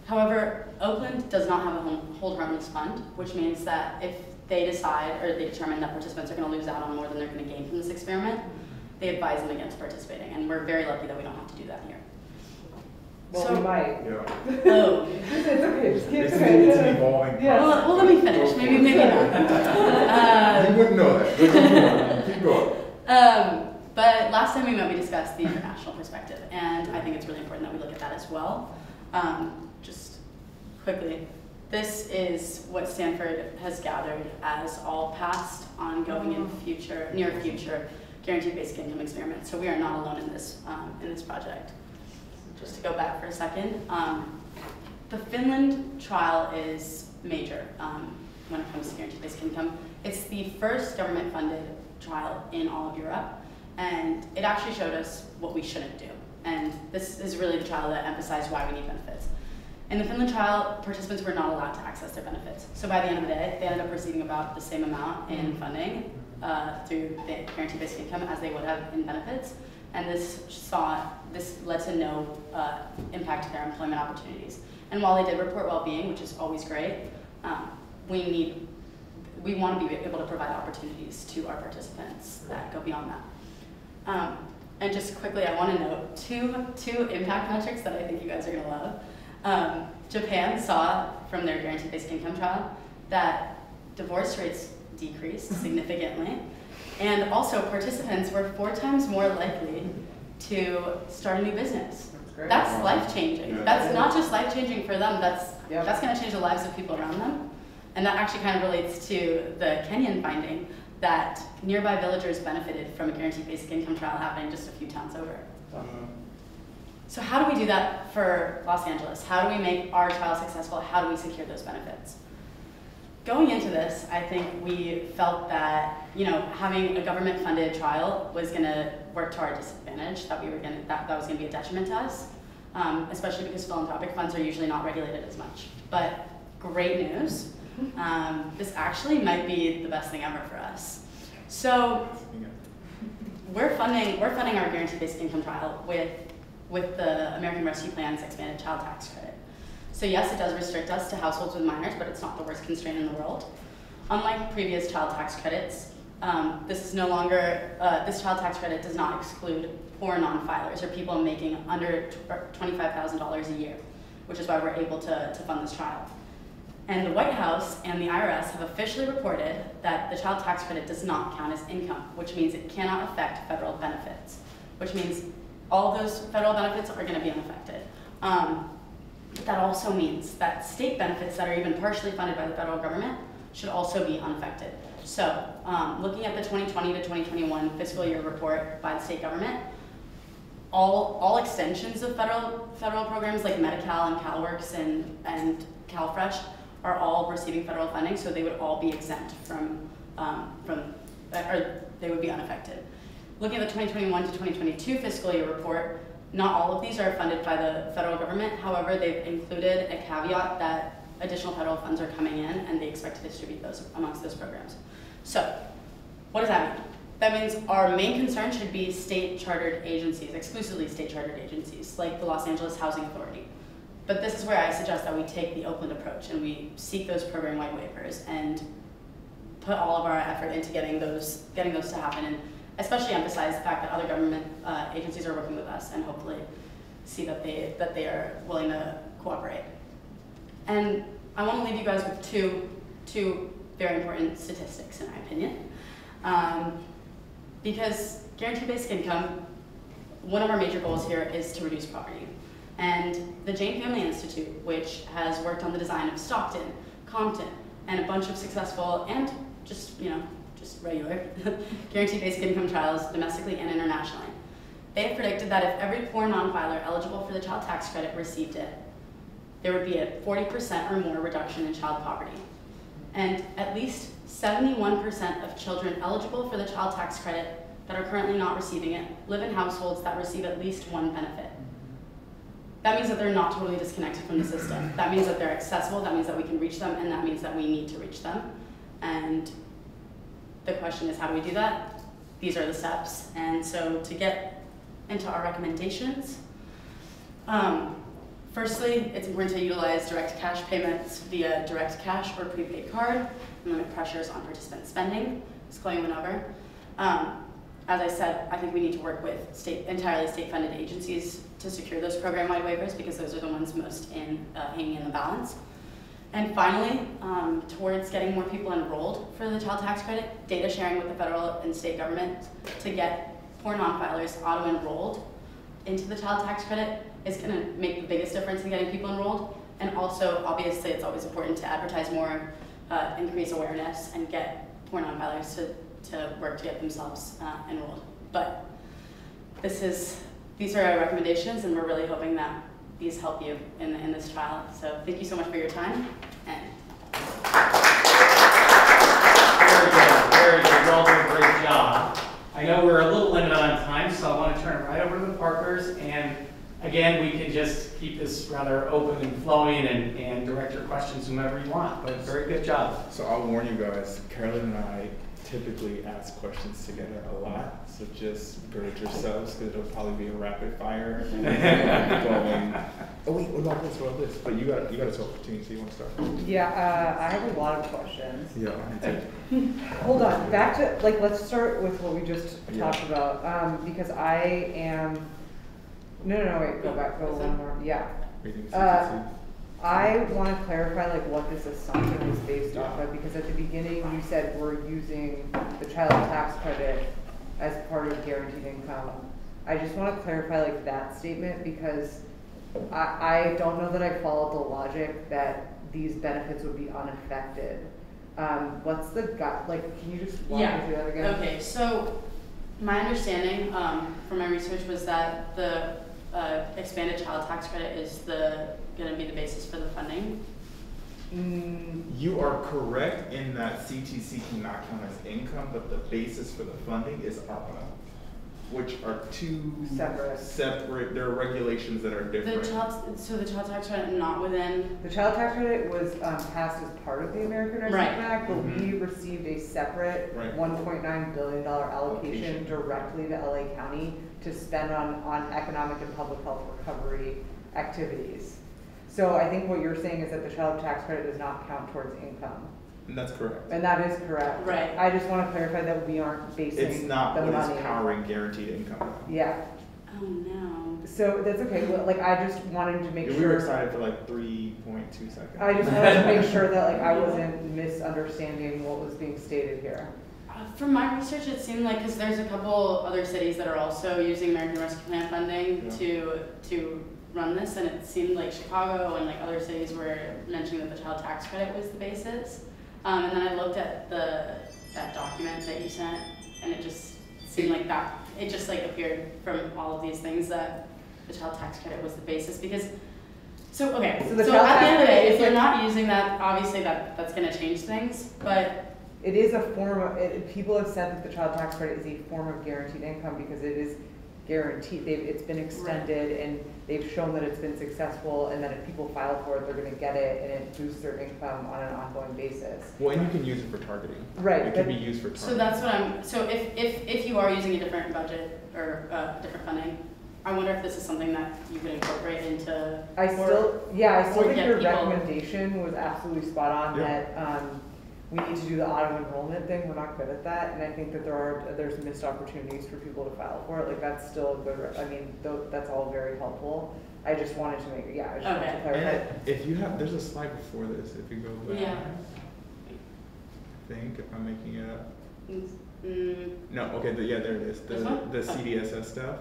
However, Oakland does not have a hold harmless fund, which means that if they decide or they determine that participants are going to lose out on more than they're going to gain from this experiment, they advise them against participating. And we're very lucky that we don't have to do that here. Well, so, we might. Yeah. Oh. It's okay, just keep It's an evolving Yeah. process. Well, let me finish. Maybe not. You wouldn't know that. But keep going. But last time we met, we discussed the international perspective, and I think it's really important that we look at that as well. Just quickly, this is what Stanford has gathered as all past, ongoing, and near future guaranteed basic income experiments. So we are not alone in this project. Just to go back for a second, the Finland trial is major when it comes to guaranteed basic income. It's the first government-funded trial in all of Europe, and it actually showed us what we shouldn't do. And this is really the trial that emphasized why we need benefits. In the Finland trial, participants were not allowed to access their benefits. So by the end of the day, they ended up receiving about the same amount in funding through the guaranteed basic income as they would have in benefits. And this led to no impact to their employment opportunities. And while they did report well-being, which is always great, we want to be able to provide opportunities to our participants that go beyond that. And just quickly, I want to note two impact metrics that I think you guys are going to love. Japan saw from their guaranteed basic income trial that divorce rates decreased significantly, and also participants were 4 times more likely to start a new business. That's life-changing. Yeah. That's not just life-changing for them, that's going to change the lives of people around them. And that actually kind of relates to the Kenyan finding that nearby villagers benefited from a guaranteed basic income trial happening just a few towns over. So how do we do that for Los Angeles? How do we make our trial successful? How do we secure those benefits? going into this, I think we felt that, you know, having a government-funded trial was going to work to our disadvantage, that was going to be a detriment to us, especially because philanthropic funds are usually not regulated as much. But great news, this actually might be the best thing ever for us. So we're funding our guaranteed basic income trial with the American Rescue Plan's expanded child tax credit. So yes, it does restrict us to households with minors, but it's not the worst constraint in the world. Unlike previous child tax credits, this child tax credit does not exclude poor non-filers or people making under $25,000 a year, which is why we're able to fund this trial. And the White House and the IRS have officially reported that the child tax credit does not count as income, which means it cannot affect federal benefits, which means all of those federal benefits are going to be unaffected. That also means that state benefits that are even partially funded by the federal government should also be unaffected. So, looking at the 2020 to 2021 fiscal year report by the state government, all extensions of federal programs like Medi-Cal and CalWORKs and CalFresh are all receiving federal funding, so they would all be exempt or they would be unaffected. Looking at the 2021 to 2022 fiscal year report, not all of these are funded by the federal government. However, they've included a caveat that additional federal funds are coming in and they expect to distribute those amongst those programs. So, what does that mean? That means our main concern should be state-chartered agencies, exclusively state-chartered agencies, like the Los Angeles Housing Authority. But this is where I suggest that we take the Oakland approach and we seek those program-wide waivers and put all of our effort into getting those to happen, and especially emphasize the fact that other government agencies are working with us and hopefully see that they are willing to cooperate. And I want to leave you guys with two very important statistics, in my opinion. Because guaranteed basic income, one of our major goals here is to reduce poverty. And the Jane Family Institute, which has worked on the design of Stockton, Compton, and a bunch of successful and just regular guaranteed basic income trials domestically and internationally, they have predicted that if every poor non-filer eligible for the child tax credit received it, there would be a 40% or more reduction in child poverty. And at least 71% of children eligible for the child tax credit that are currently not receiving it live in households that receive at least one benefit. That means that they're not totally disconnected from the system. That means that they're accessible, that means that we can reach them, and that means that we need to reach them. And the question is, how do we do that? These are the steps. And so to get into our recommendations, firstly, it's important to utilize direct cash payments via direct cash or prepaid card and limit pressures on participant spending, as Chloe went over. As I said, I think we need to work with entirely state-funded agencies to secure those program-wide waivers, because those are the ones most hanging in the balance. And finally, towards getting more people enrolled for the child tax credit, data sharing with the federal and state government to get poor non-filers auto-enrolled into the child tax credit is going to make the biggest difference in getting people enrolled. And also, obviously, it's always important to advertise more, increase awareness, and get poor non-filers to work to get themselves enrolled. But these are our recommendations, and we're really hoping that these help you in this trial. So thank you so much for your time. And very good. You all did a great job. I know we're a little limited on time, so I want to turn it right over to the partners. And again, we can just keep this rather open and flowing and direct your questions whomever you want. But very good job. So I'll warn you guys, Carolyn and I typically ask questions together a lot, so just gird yourselves, because it'll probably be a rapid fire. And oh wait, what about this? But you got to talk to me, so you want to start? Yeah, I have a lot of questions. Yeah, I do. Hold on, back to, let's start with what we just talked about, because I am, no, wait, go one more, yeah. I want to clarify what this assumption is based off of, because at the beginning you said we're using the child tax credit as part of guaranteed income. I just want to clarify that statement, because I don't know that I followed the logic that these benefits would be unaffected. What's the can you just walk me through that again? Okay, so my understanding from my research was that the expanded child tax credit is going to be the basis for the funding. You are correct in that CTC cannot count as income, but the basis for the funding is ARPA, which are two separate. There are regulations that are different. So the child tax credit not within. The child tax credit was passed as part of the American Rescue Act, but we received a separate $1.9 billion allocation directly to LA County to spend on economic and public health recovery activities. So I think what you're saying is that the child tax credit does not count towards income. And that's correct. And that is correct. Right. I just want to clarify that we aren't basing It's not the what money. is powering guaranteed income. Yeah. Oh no. So that's okay. Well, like I just wanted to make sure. We were excited for like 3.2 seconds. I just wanted to make sure that like I wasn't misunderstanding what was being stated here. From my research, it seemed like, because there's a couple other cities that are also using American Rescue Plan funding to run this, and it seemed like Chicago and like other cities were mentioning that the child tax credit was the basis. And then I looked at that document that you sent, and it just seemed like that. It just like appeared from all of these things that the child tax credit was the basis because. So at the end of the day, if you're not using that, obviously that's going to change things, but. It is a form of, people have said that the child tax credit is a form of guaranteed income because it is guaranteed. It's been extended and they've shown that it's been successful, and that if people file for it, they're going to get it, and it boosts their income on an ongoing basis. Well, and you can use it for targeting. Right. It can be used for targeting. So that's what so if you are using a different budget or different funding, I wonder if this is something that you could incorporate into. I still think your people. recommendation was absolutely spot on. That we need to do the auto enrollment thing. We're not good at that, and I think that there's missed opportunities for people to file for it. Like that's still good. I mean, that's all very helpful. I just wanted to make I just wanted to clarify. And if you have, there's a slide before this. If you go back, I think if I'm making it up. No, okay, there it is. The CDSS stuff.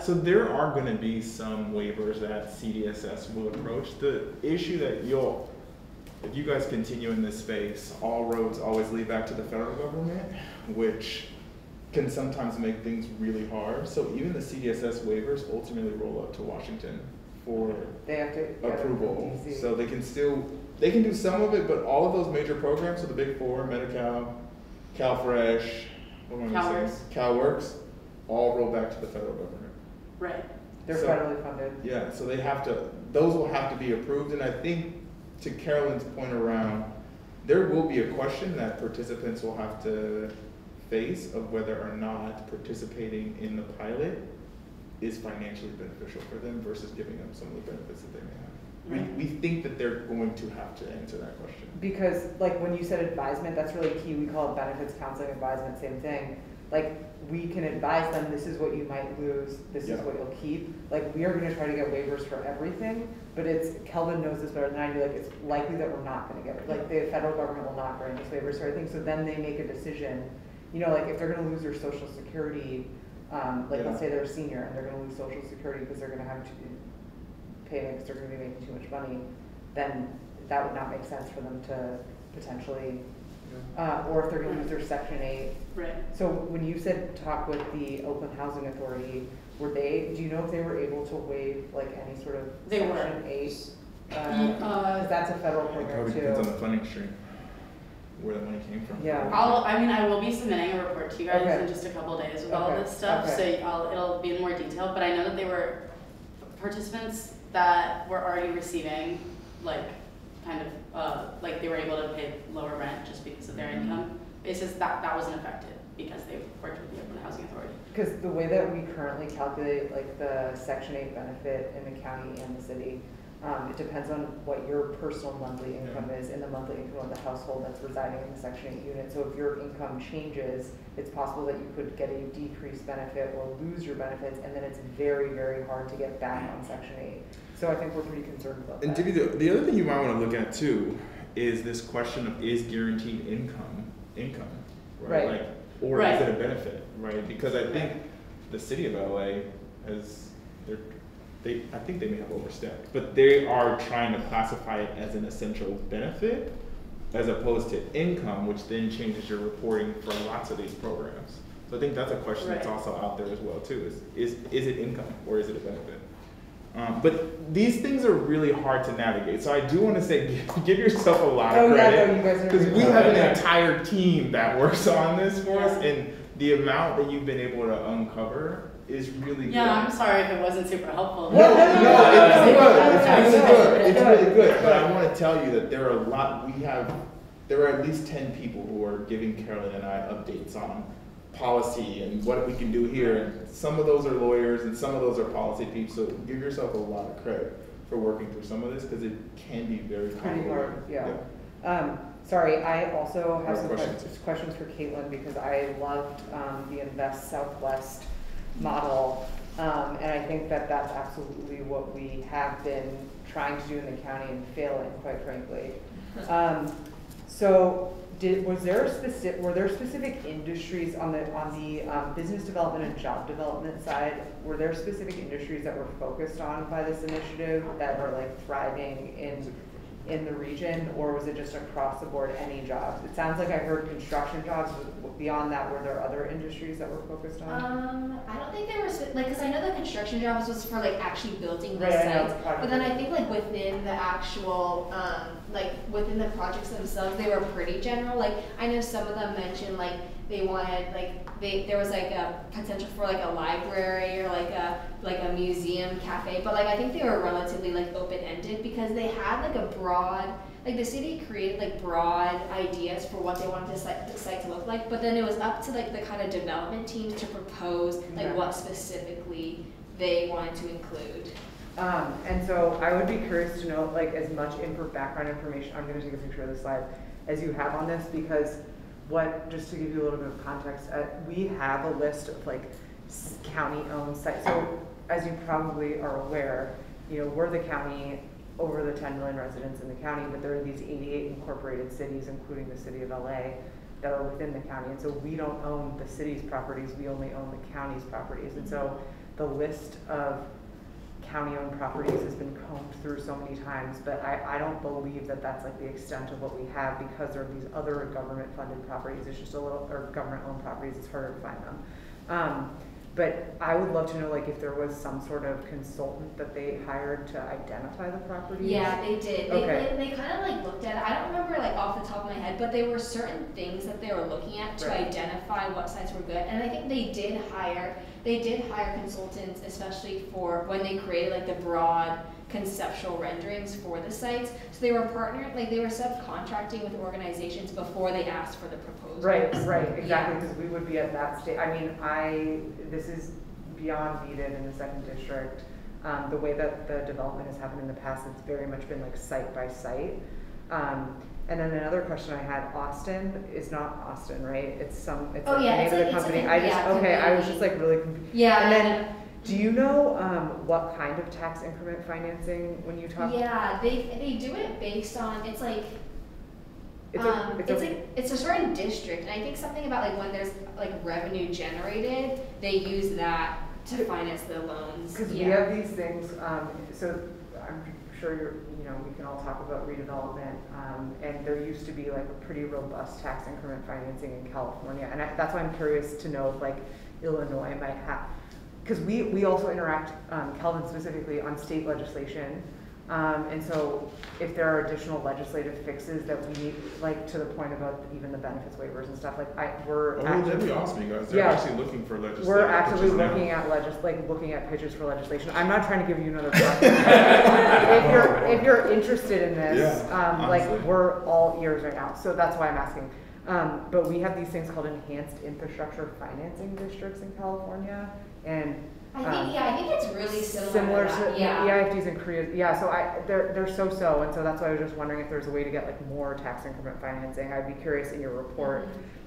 So there are going to be some waivers that CDSS will approach. The issue that if you guys continue in this space, all roads always lead back to the federal government, which can sometimes make things really hard. So even the CDSS waivers ultimately roll up to Washington for approval. So they can do some of it, but all of those major programs, so the big four, Medi-Cal, CalFresh, CalWorks, all roll back to the federal government. Right. They're federally funded. Yeah, so those will have to be approved, and I think to Carolyn's point around, there will be a question that participants will have to face of whether or not participating in the pilot is financially beneficial for them versus giving them some of the benefits that they may have. Right. We think that they're going to have to answer that question. Because like when you said advisement, that's really key. We call it benefits counseling advisement, same thing. Like we can advise them, this is what you might lose, this is what you'll keep. Like we are going to try to get waivers for everything, but Kelvin knows this better than I do, like it's likely that we're not going to get it. Like the federal government will not grant us waivers for everything, so then they make a decision, like if they're going to lose their Social Security, let's say they're a senior and they're going to lose Social Security because they're going to have to pay it because they're going to be making too much money, then that would not make sense for them to potentially, or if they're going to lose their Section 8. Right. So when you said talk with the Oakland Housing Authority, do you know if they were able to waive like any sort of Section 8? Because that's a federal program too. It probably depends on the funding stream, where the money came from. Yeah. I will be submitting a report to you guys in just a couple days with all this stuff, so it'll be in more detail. But I know that they were participants that were already receiving they were able to pay lower rent just because of their income. It's just that wasn't affected because they worked with the Oakland Housing Authority. Because the way that we currently calculate like the Section 8 benefit in the county and the city, it depends on what your personal monthly income is and the monthly income of the household that's residing in the Section 8 unit. So if your income changes, it's possible that you could get a decreased benefit or lose your benefits, and then it's very, very hard to get back on Section 8. So I think we're pretty concerned about that. And Divya, the other thing you might want to look at too is this question of is guaranteed income, right? Or is it a benefit, right? Because I think the city of LA I think they may have overstepped, but they are trying to classify it as an essential benefit as opposed to income, which then changes your reporting for lots of these programs. So I think that's a question that's also out there as well too, is it income or is it a benefit? But these things are really hard to navigate. So I do want to say, give yourself a lot of Oh, yeah, credit. no, you guys are Because we doing have an that. entire team that works on this for us, and the amount that you've been able to uncover is really good. Yeah, I'm sorry if it wasn't super helpful. No, it's no, good. It's no, really no, good. It's no, really good. no. But I want to tell you that there are there are at least 10 people who are giving Carolyn and I updates on policy and what we can do here. And some of those are lawyers and some of those are policy people. So give yourself a lot of credit for working through some of this because it can be very Pretty complicated. hard, yeah. Sorry, I also have No some questions. questions for Caitlin because I loved the Invest Southwest model. And I think that that's absolutely what we have been trying to do in the county and failing, quite frankly. So were there specific industries on the business development and job development side? Were there specific industries that were focused on by this initiative that are like thriving in the region, or was it just across the board any jobs? It sounds like I heard construction jobs. Beyond that, were there other industries that were focused on? I don't think there was, like, because I know the construction jobs was for like actually building the Right, I know, sites, it's project but then I think like within the actual, like within the projects themselves, they were pretty general. Like I know some of them mentioned like they wanted there was like a potential for like a library or like a museum cafe, but like I think they were relatively like open-ended because they had like a broad, like the city created like broad ideas for what they wanted the site to look like, but then it was up to like the kind of development teams to propose like what specifically they wanted to include. And so I would be curious to know like as much background information, I'm gonna take a picture of the slide, as you have on this, because just to give you a little bit of context, we have a list of like county-owned sites. So as you probably are aware, we're the county over the 10 million residents in the county, but there are these 88 incorporated cities, including the city of LA, that are within the county. And so we don't own the city's properties, we only own the county's properties. And so the list of county-owned properties has been combed through so many times, but I don't believe that that's like the extent of what we have because there are these other government-funded properties. It's just or government-owned properties, it's harder to find them. But I would love to know like if there was some sort of consultant that they hired to identify the properties. Yeah, they did. Okay. They kind of like looked at it. I don't remember like off the top of my head, but there were certain things that they were looking at to identify what sites were good. And I think they did hire consultants, especially for when they created like the broad conceptual renderings for the sites. So they were they were subcontracting with organizations before they asked for the proposals. Right, exactly, because we would be at that stage. I mean, this is beyond needed in the second district. The way that the development has happened in the past, it's very much been like site by site. And then another question I had, Austin is not Austin, right? It's the name of the company. I was just like really confused. Yeah. And then, do you know what kind of tax increment financing when you talk? Yeah, they do it based on, it's like, it's a certain district, and I think something about like when there's like revenue generated, they use that to finance the loans. Because we have these things, so I'm sure we can all talk about redevelopment, and there used to be like a pretty robust tax increment financing in California, and that's why I'm curious to know if like Illinois might have, because we also interact, Calvin specifically, on state legislation. And so if there are additional legislative fixes that we need, like to the point about even the benefits waivers and stuff, like that'd be awesome, you guys. They're actually looking for legislation. We're actively looking at looking at pitches for legislation. I'm not trying to give you another project. if you're interested in this, we're all ears right now. So that's why I'm asking. But we have these things called enhanced infrastructure financing districts in California, and I think it's really similar to that. EIFDs in Korea. Yeah, so they're so, and so that's why I was just wondering if there's a way to get like more tax increment financing. I'd be curious in your report.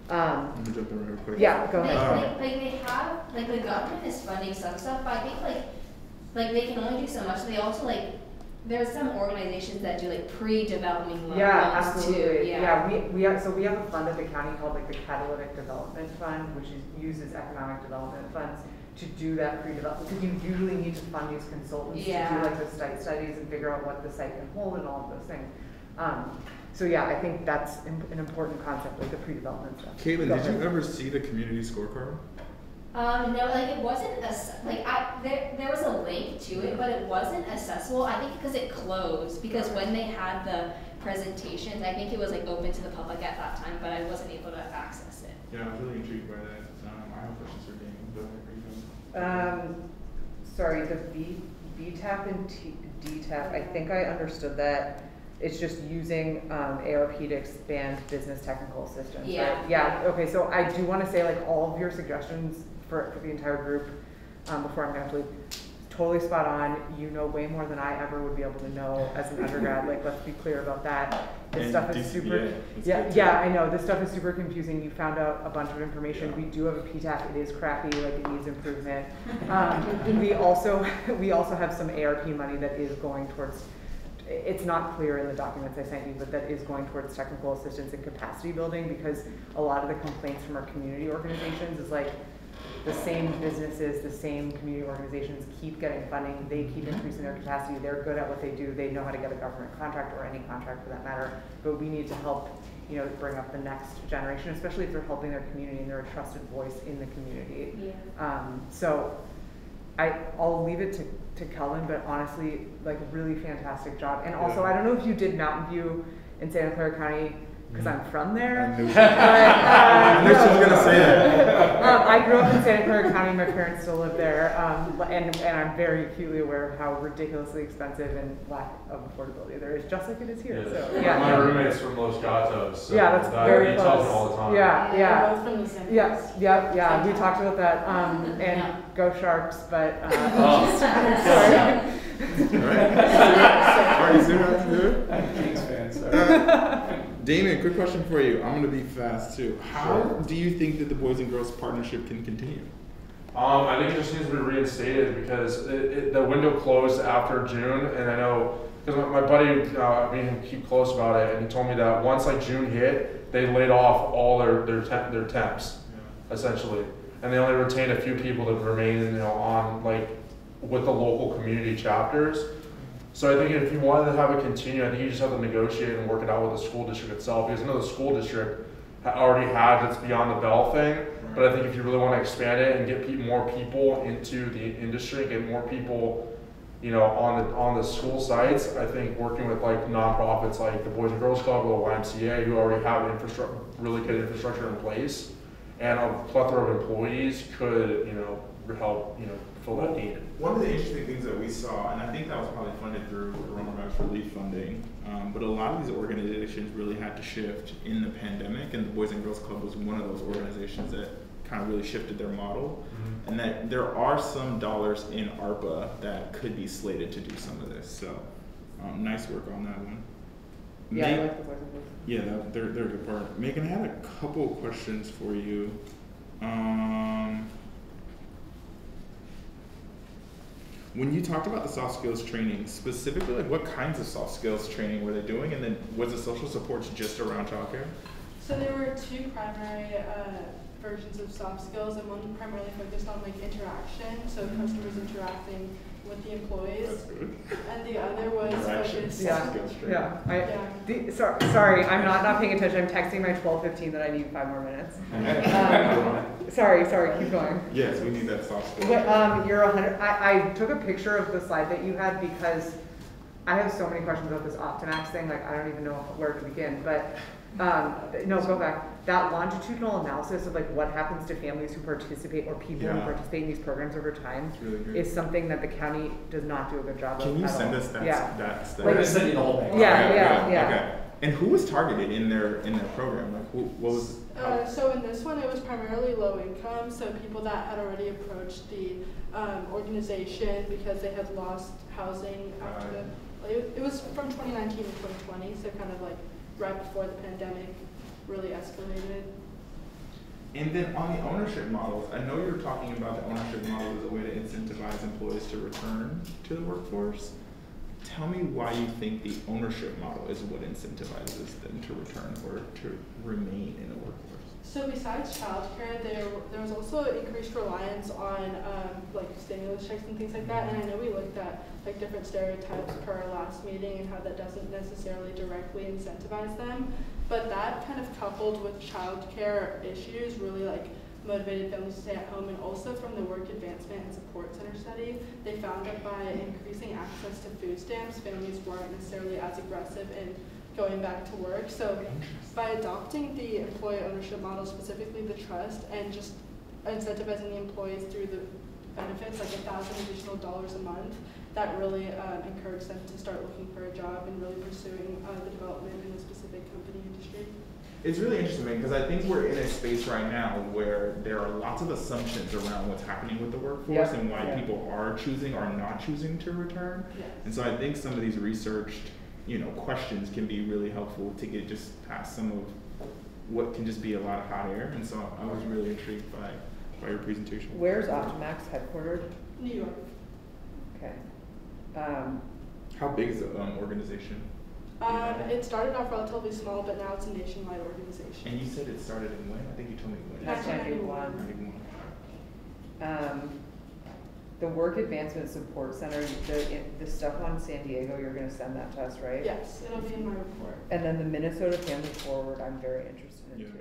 Let me jump in real quick. Yeah, go ahead. They have like the government is funding some stuff, but I think like they can only do so much. They also there's some organizations that do like pre-development loans absolutely. too. We have a fund at the county called like the Catalytic Development Fund, which uses economic development funds to do that pre-development, because you usually need to fund these consultants to do like the site studies and figure out what the site can hold and all of those things. So I think that's an important concept, like the pre-development stuff. Caitlin, did you ever see the community scorecard? No, like it wasn't there was a link to to it, but it wasn't accessible. I think because it closed, because when they had the presentations, I think it was like open to the public at that time, but I wasn't able to access it. Yeah, I was really intrigued by that. I have questions for Damien. Sorry, the VTAP and DTAP, I think I understood that it's just using ARP to expand business technical assistance. Yeah. Right? Yeah, okay, so I do want to say like all of your suggestions for the entire grouub before I'm going to leave, totally spot on. You know way more than I ever would be able to know as an undergrad. Like, let's be clear about that. This stuff is super, yeah, I know. This stuff is super confusing. You found out a bunch of information. Yeah. We do have a PTAP. It is crappy, like it needs improvement. We also have some ARP money that is going towards, it's not clear in the documents I sent you, but that is going towards technical assistance and capacity building, because a lot of the complaints from our community organizations is like, the same businesses, the same community organizations keep getting funding, they keep increasing their capacity, they're good at what they do, they know how to get a government contract or any contract for that matter, but we need to help, you know, bring up the next generation, especially if they're helping their community and they're a trusted voice in the community. Yeah. So I'll leave it to Kelvin, but honestly, like, really fantastic job. And also, I don't know if you did Mountain View in Santa Clara County, because I'm from there. I knew she was going to say that. I grew up in Santa Clara County. My parents still live there. And I'm very acutely aware of how ridiculously expensive and lack of affordability there is, just like it is here. Yeah. So, yeah. My roommate's from Los Gatos. So yeah, that's very close. He tells me all the time. Yeah. Both from the same place. Yeah. We talked about that. And go Sharks, but sorry. Already soon after do? Kings fan, sorry. Damien, quick question for you. I'm going to be fast too. How do you think that the Boys and Girls Partnership can continue? I think it just needs to be reinstated because the window closed after June, and I know because my buddy, me and him keep close about it, and he told me that once like June hit, they laid off all their temps, essentially, and they only retained a few people to remain, you know, on like with the local community chapters. So I think if you wanted to have it continue, I think you just have to negotiate and work it out with the school district itself, because I know the school district already had this Beyond the Bell thing, but I think if you really want to expand it and get more people into the industry, get more people, you know, on the school sites, I think working with like nonprofits like the Boys and Girls Club or the YMCA, who already have really good infrastructure in place, and a plethora of employees could, you know, help, you know, fill that need. One of the interesting things that we saw, and I think that was probably funded through coronavirus relief funding, but a lot of these organizations really had to shift in the pandemic, and the Boys and Girls Club was one of those organizations that kind of really shifted their model, and that there are some dollars in ARPA that could be slated to do some of this. So nice work on that one. Yeah, I like the Boys and Girls. Yeah, they're a good part. Megan, I had a couple of questions for you. When you talked about the soft skills training, specifically, like what kinds of soft skills training were they doing? And then was the social supports just around childcare? So there were two primary versions of soft skills, and one primarily focused on like interaction, so customers interacting with the employees. That's good. And the other was focused. Sorry, I'm not paying attention. I'm texting my 12:15 that I need 5 more minutes. Sorry, keep going. Yes, we need that soft skill. But you're 100. I took a picture of the slide that you had because I have so many questions about this Optinax thing. Like, I don't even know where to begin. But no, go back. That longitudinal analysis of like what happens to families who participate or people who participate in these programs over time is something that the county does not do a good job of. Can you send us that? Yeah. We're gonna send you the whole thing. Yeah. Okay. And who was targeted in their program? Like, what was? So in this one, it was primarily low income, so people that had already approached the organization because they had lost housing after it was from 2019 to 2020, so kind of like right before the pandemic really escalated. And then on the ownership models, I know you're talking about the ownership model as a way to incentivize employees to return to the workforce. Tell me why you think the ownership model is what incentivizes them to return or to remain in the workforce. So besides childcare, there was also increased reliance on like stimulus checks and things like that. And I know we looked at like different stereotypes per our last meeting and how that doesn't necessarily directly incentivize them. But that kind of coupled with childcare issues really like motivated families to stay at home, and also from the Work Advancement and Support Center study, they found that by increasing access to food stamps, families weren't necessarily as aggressive in going back to work. So by adopting the employee ownership model, specifically the trust, and just incentivizing the employees through the benefits, like $1,000 additional a month, that really encouraged them to start looking for a job and really pursuing the development in a specific company industry. It's really interesting because I think we're in a space right now where there are lots of assumptions around what's happening with the workforce and why people are choosing or not choosing to return. Yes. And so I think some of these researched, questions can be really helpful to get just past some of what can just be a lot of hot air. And so I was really intrigued by your presentation. Where's Optimax headquartered? New York. Okay. How big is the organization? It started off relatively small, but now it's a nationwide organization. And you said it started in when? I think you told me when. 1991. The Work Advancement Support Center, the stuff on San Diego, you're going to send that to us, right? Yes, it'll be in my report. And then the Minnesota Family Forward, I'm very interested in too.